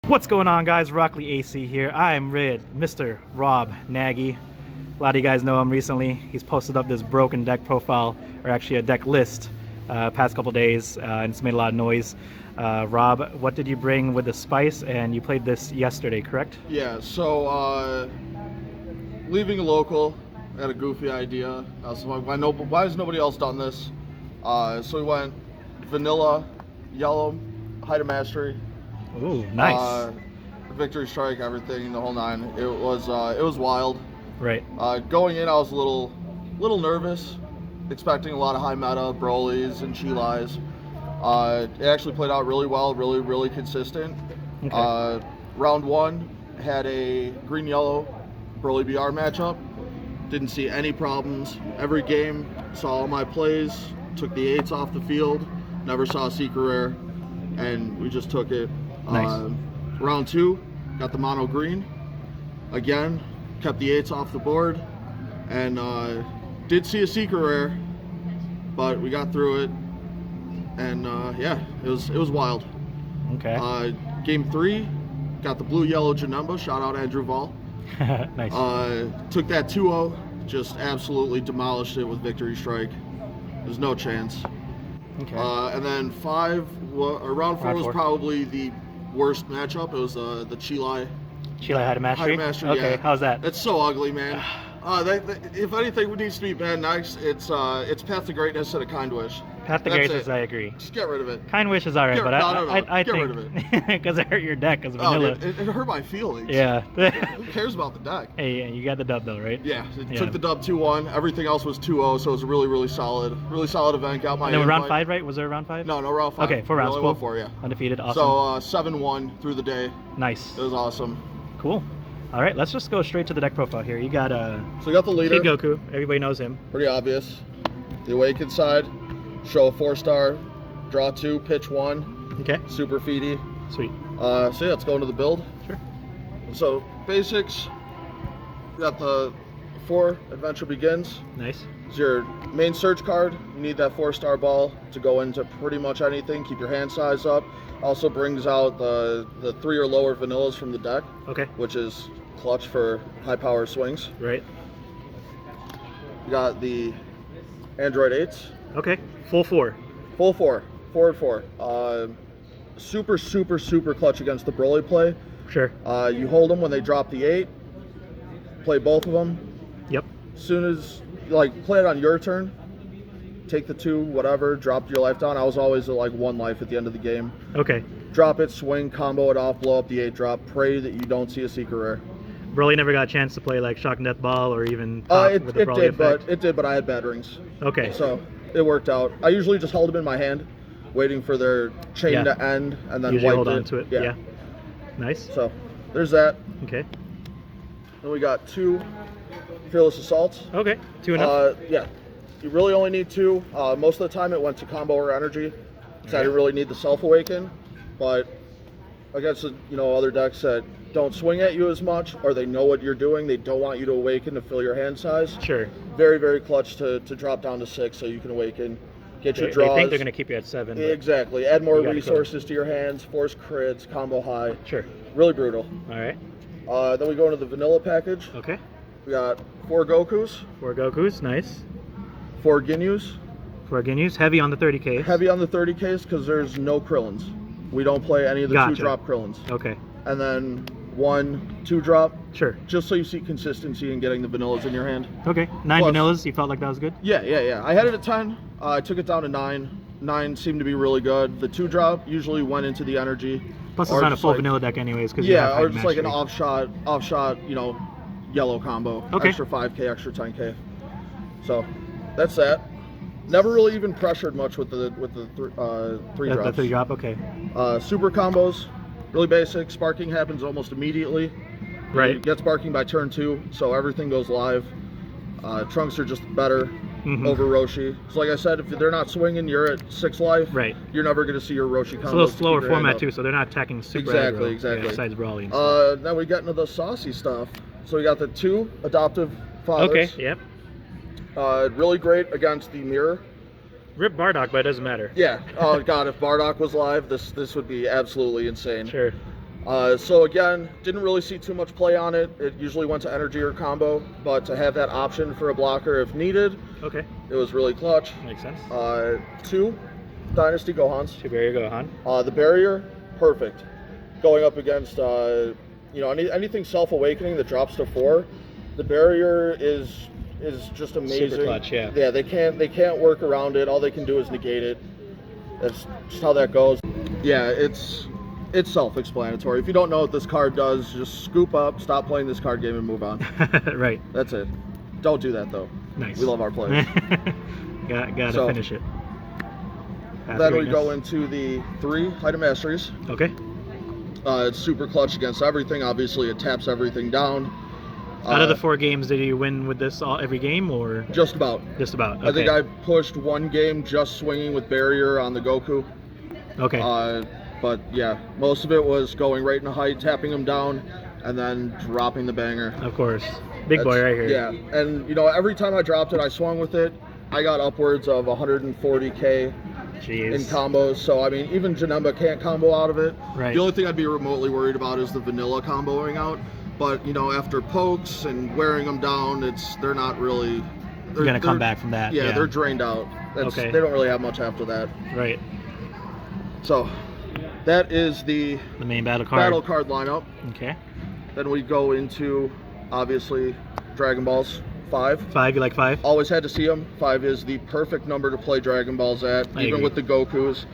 What's going on, guys? Rockley AC here. I'm Red, Mr. Rob Nagy. A lot of you guys know him recently. He's posted up this broken deck profile, or actually a deck list, past couple days, and it's made a lot of noise. Rob, what did you bring with the spice? And you played this yesterday, correct? Yeah, so leaving a local, I had a goofy idea. I was like, why has nobody else done this? So we went vanilla, yellow, height of mastery. Ooh, nice. Victory strike, everything, the whole nine. It was wild. Right. Going in, I was a little nervous, expecting a lot of high meta, Brolys and Chilais. It actually played out really well, really consistent. Okay. Round one had a green-yellow Broly BR matchup. Didn't see any problems. Every game, saw all my plays, took the 8s off the field, never saw a secret rare, and we just took it. Nice. Round two, got the mono green. Again, kept the 8s off the board, and did see a secret rare, but we got through it, and yeah, it was wild. Okay. Game three, got the blue-yellow Janemba. Shout out Andrew Vall. Nice. Took that 2-0, just absolutely demolished it with Victory Strike. There's no chance. Okay. And then round four was probably the worst matchup. It was the Chilai. Chilai height of mastery? Height of mastery, okay, yeah. How's that? It's so ugly, man. If anything needs to be banned next, it's Path to Greatness and a Kind Wish. Path to Greatness, I agree. Just get rid of it. Kind Wish is alright, but I Get think rid of it. because it hurt your deck as vanilla. Oh, dude, it hurt my feelings. Yeah. Who cares about the deck? Hey, you got the dub though, right? Yeah, took the dub 2-1. Everything else was 2-0, so it was a really solid event. Got my and then round 5, right? Was there a round 5? No, round 5. Okay, 4 rounds. Only Cool. won 4, yeah. Undefeated, awesome. So 7-1 through the day. Nice. It was awesome. Cool. All right, let's just go straight to the deck profile here. You got So we got the leader. Kid Goku. Everybody knows him. Pretty obvious. The Awakened side, show a 4-star, draw 2, pitch 1. Okay. Super feedy. Sweet. So yeah, let's go into the build. Sure. So basics. We got the 4 Adventure Begins. Nice. It's your main search card. You need that 4-star ball to go into pretty much anything. Keep your hand size up. Also brings out the 3 or lower vanillas from the deck. Okay. Which is clutch for high power swings. Right. You got the Android 8s. Okay. Full 4. Full 4. 4/4. Super clutch against the Broly play. Sure. You hold them when they drop the 8. Play both of them. Yep. Soon as play it on your turn. Take the 2, whatever, drop your life down. I was always at 1 life at the end of the game. Okay. Drop it, swing, combo it off, blow up the 8 drop. Pray that you don't see a secret rare. Broly never got a chance to play Shock and Death Ball or even pop with the Broly effect. It did, but I had bad rings. Okay. So it worked out. I usually just held them in my hand, waiting for their chain to end, and then usually wiped hold it. on to it. Yeah. Nice. So there's that. Okay. Then we got 2 Fearless Assaults. Okay. 2 enough. Yeah. You really only need 2. Most of the time it went to combo or energy, because I didn't really need the self-awaken. But against other decks that don't swing at you as much, or they know what you're doing, they don't want you to awaken to fill your hand size. Sure. Very clutch to drop down to 6 so you can awaken, get your draws. They think they're going to keep you at 7. Exactly. Add more resources to your hands, force crits, combo high. Sure. Really brutal. All right. Then we go into the vanilla package. Okay. We got 4 Gokus. 4 Gokus, nice. 4 Ginyus. 4 Ginyus, heavy on the 30Ks. Heavy on the 30Ks because there's no Krillins. We don't play any of the 2-drop Krillins. Okay. And then 1 2-drop. Sure. Just so you see consistency in getting the vanillas in your hand. Okay. 9 vanillas, you felt like that was good? Yeah. I had it at 10. I took it down to 9. 9 seemed to be really good. The 2-drop usually went into the energy. Plus it's not a full vanilla deck anyways. Cause or just an offshot, yellow combo. Okay. Extra 5K, extra 10K. So that's that. Never really even pressured much with the 3 drops. The 3-drop, okay. Super combos, really basic. Sparking happens almost immediately. Right. You get sparking by turn 2, so everything goes live. Trunks are just better over Roshi. So like I said, if they're not swinging, you're at 6 life. Right. You're never going to see your Roshi combos. It's a little slower format too, so they're not attacking super aggro. Exactly. Besides Brawling. Then we get into the saucy stuff. So we got the 2 adoptive fathers. Okay, yep. Really great against the mirror. Rip Bardock, but it doesn't matter. Yeah. Oh god, if Bardock was live, this would be absolutely insane. Sure. So again, didn't really see too much play on it. It usually went to energy or combo, but to have that option for a blocker if needed, Okay. it was really clutch. Makes sense. 2 Dynasty Gohans. 2 barrier Gohan. The barrier, perfect. Going up against, you know, anything self-awakening that drops to 4, the barrier is just amazing. Super clutch, yeah. Yeah, they can't work around it. All they can do is negate it. That's just how that goes. Yeah, it's self-explanatory. If you don't know what this card does, just scoop up, stop playing this card game, and move on. Right. That's it. Don't do that though. Nice. We love our players. Gotta So, finish it. Then we go into the 3 Height of Masteries. Okay. It's super clutch against everything. Obviously, it taps everything down. Out of the 4 games, did you win with this every game, or Just about. just about? Okay. I think I pushed 1 game just swinging with barrier on the Goku. Okay. But yeah, most of it was going right into height, tapping him down, and then dropping the banger. Of course. Big boy right here. Yeah, and you know, every time I dropped it, I swung with it. I got upwards of 140K Jeez. in combos. So I mean, even Janemba can't combo out of it. Right. The only thing I'd be remotely worried about is the vanilla comboing out. But you know, after pokes and wearing them down, they're not really. You're gonna come back from that. Yeah, they're drained out. Okay. They don't really have much after that. Right. So that is the main battle card. battle card lineup. Okay. Then we go into, obviously, Dragon Balls 5. 5, you like 5? Always had to see them. 5 is the perfect number to play Dragon Balls at, I even agree. with the Gokus.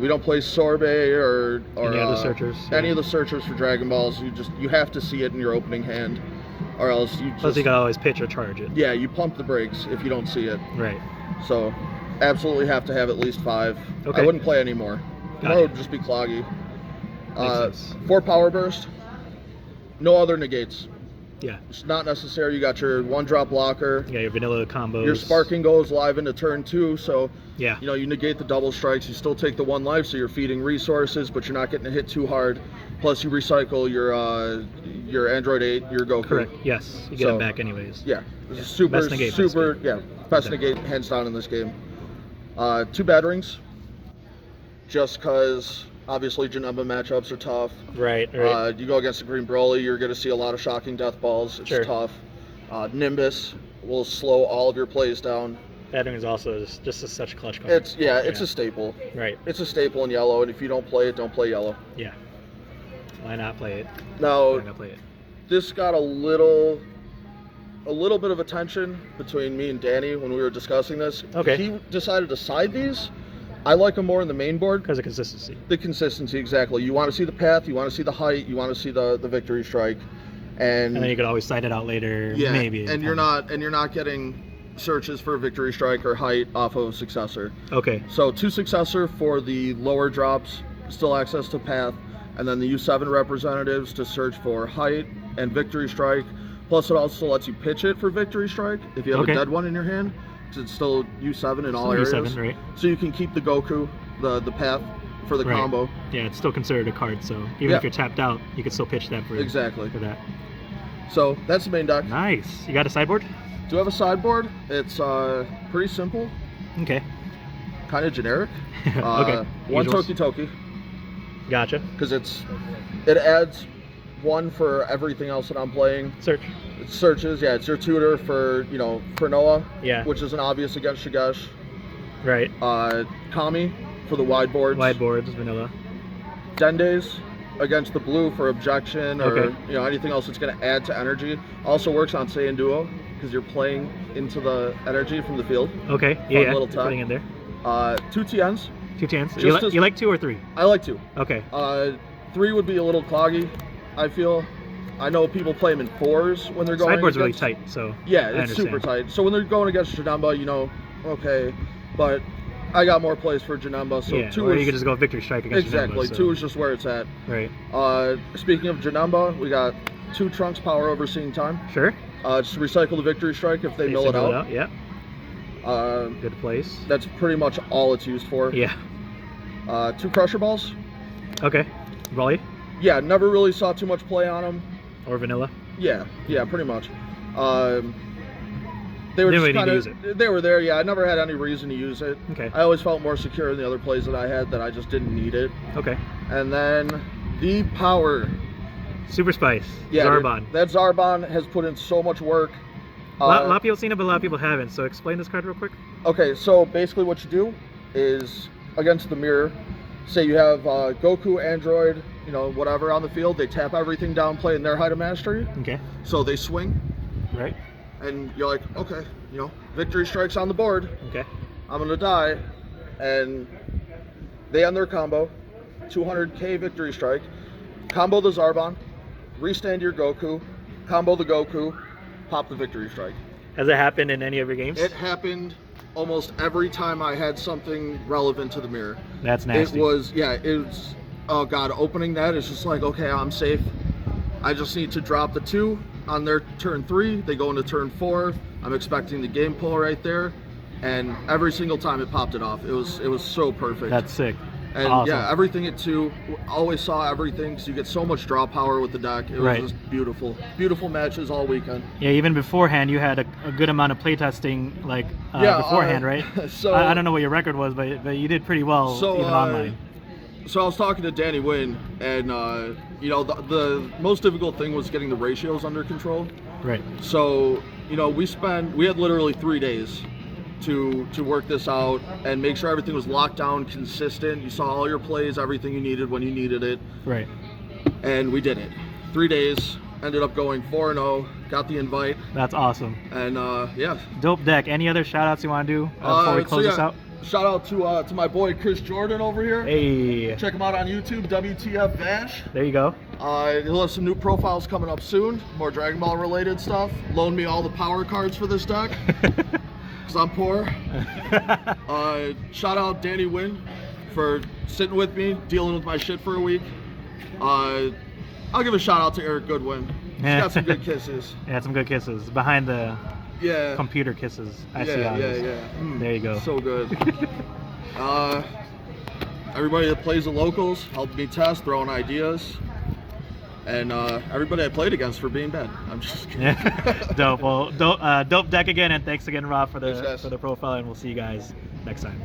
We don't play Sorbet or Any other searchers. Any Yeah. of the searchers for Dragon Balls. You have to see it in your opening hand, or else you Plus, just you can always pitch or charge it. yeah, you pump the brakes if you don't see it. Right. So absolutely have to have at least 5. Okay. I wouldn't play any more. Gotcha. More would just be cloggy. Makes sense. 4 Power Burst. No other negates. Yeah. It's not necessary. You got your 1-drop blocker. You got your vanilla combos. Your sparking goes live into turn 2, so Yeah. you know you negate the double strikes. You still take the 1 life, so you're feeding resources, but you're not getting hit too hard. Plus, you recycle your Android 8, your Goku. Correct. Yes. You get So, them back anyways. Yeah, this is super, Best negate for this super. game. Yeah, best Okay. negate hands down in this game. 2 bad rings, just because obviously Janemba matchups are tough. Right. Right. You go against a Green Broly, you're going to see a lot of shocking death balls. It's Sure. tough. Nimbus will slow all of your plays down. Battering is also just such a clutch card. It's a staple. Right. It's a staple in yellow, and if you don't play it, don't play yellow. Yeah. Why not play it? Now, Why not play it? this got a little bit of attention between me and Danny when we were discussing this. Okay. He decided to side these. I like them more in the main board. Because of consistency. The consistency, exactly. You want to see the path, you want to see the height, you want to see the victory strike, and And then you could always side it out later. yeah, Maybe. and you're not getting searches for victory strike or height off of successor. Okay. So 2 successor for the lower drops, still access to path, and then the U7 representatives to search for height and victory strike. Plus, it also lets you pitch it for victory strike if you have Okay. a dead one in your hand. 'Cause it's still U7 in all Still areas. U7, right. So you can keep the Goku, the path for the Right. combo. Yeah, it's still considered a card, so even Yeah. if you're tapped out, you can still pitch that for Exactly. for that. So that's the main deck. Nice. You got a sideboard? Do have a sideboard. It's pretty simple, Okay. kind of generic. Okay. 1 Usuals. Toki Toki, Gotcha. because it adds 1 for everything else that I'm playing. Search. It searches, yeah, it's your tutor for for Noah, Yeah. which is an obvious against Shigesh. Right. Kami for the wide boards. Wide boards, vanilla. Dendes against the blue for objection or Okay. anything else that's going to add to energy. Also works on Saiyan Duo because you're playing into the energy from the field. Okay. Fun Yeah. little You're tuck. putting in there. 2 TNs. 2 tans. Just as- You like 2 or 3? I like 2. Okay. 3 would be a little cloggy, I feel. I know people play them in 4s when they're going Sideboard's really against- tight, so Yeah, I it's super understand. tight. So when they're going against Janemba, okay, but I got more plays for Janemba, so yeah. 2 Or is you could just go victory strike against exactly. Janemba, so- 2 is just where it's at. Right. Speaking of Janemba, we got 2 Trunks power overseeing time. Sure. Just recycle the victory strike if they Okay, mill so it out. Yeah. Uh, Good place. that's pretty much all it's used for. Yeah. 2 Crusher Balls. Okay. Volley Yeah, never really saw too much play on them. or vanilla. Yeah, pretty much. They were Didn't just really need kind to of use it. they were there. Yeah, I never had any reason to use it. Okay. I always felt more secure in the other plays that I had that I just didn't need it. Okay. And then The power. Super Spice. Yeah, Zarbon. Dude, that Zarbon has put in so much work. A lot of people have seen it, but a lot of people haven't. So explain this card real quick. Okay, so basically what you do is, against the mirror, say you have Goku, Android, you know, whatever on the field, they tap everything down, play in their height of mastery. Okay. So they swing. Right. And you're like, okay, you know, victory strikes on the board. Okay. I'm gonna die. And they end their combo, 200k victory strike, combo the Zarbon, restand your Goku, combo the Goku, pop the victory strike. Has it happened in any of your games? It happened almost every time I had something relevant to the mirror. That's nasty. It was, yeah, it was, oh God, opening that is just like, okay, I'm safe. I just need to drop the 2 on their turn 3. They go into turn 4. I'm expecting the game pull right there. And every single time it popped it off. It was so perfect. That's sick. And awesome. yeah, everything at 2, always saw everything, so you get so much draw power with the deck. It was just beautiful. Beautiful matches all weekend. Yeah, even beforehand, you had a good amount of playtesting, like beforehand, right? So I don't know what your record was, but you did pretty well even online. So I was talking to Danny Wynn, and you know, the most difficult thing was getting the ratios under control. Right. So, you know, we had literally 3 days to work this out and make sure everything was locked down, consistent. You saw all your plays, everything you needed when you needed it. Right. And we did it. 3 days, ended up going 4-0, got the invite. That's awesome. And yeah. Dope deck. Any other shout outs you want to do before we close this out? Shout out to my boy Chris Jordan over here. Hey. Check him out on YouTube, WTF Vash. There you go. He'll have some new profiles coming up soon, more Dragon Ball related stuff. Loan me all the power cards for this deck. I'm poor. Shout out Danny Wynn for sitting with me, dealing with my shit for a week. I'll give a shout out to Eric Goodwin. He's got some good kisses. Yeah, some good kisses behind the computer kisses. I see how it is. There you go. So good. Everybody that plays the locals helped me test, throwing ideas. And everybody I played against for being bad. I'm just kidding. Dope. Well, dope deck again, and thanks again, Rob, for the profile, and we'll see you guys next time.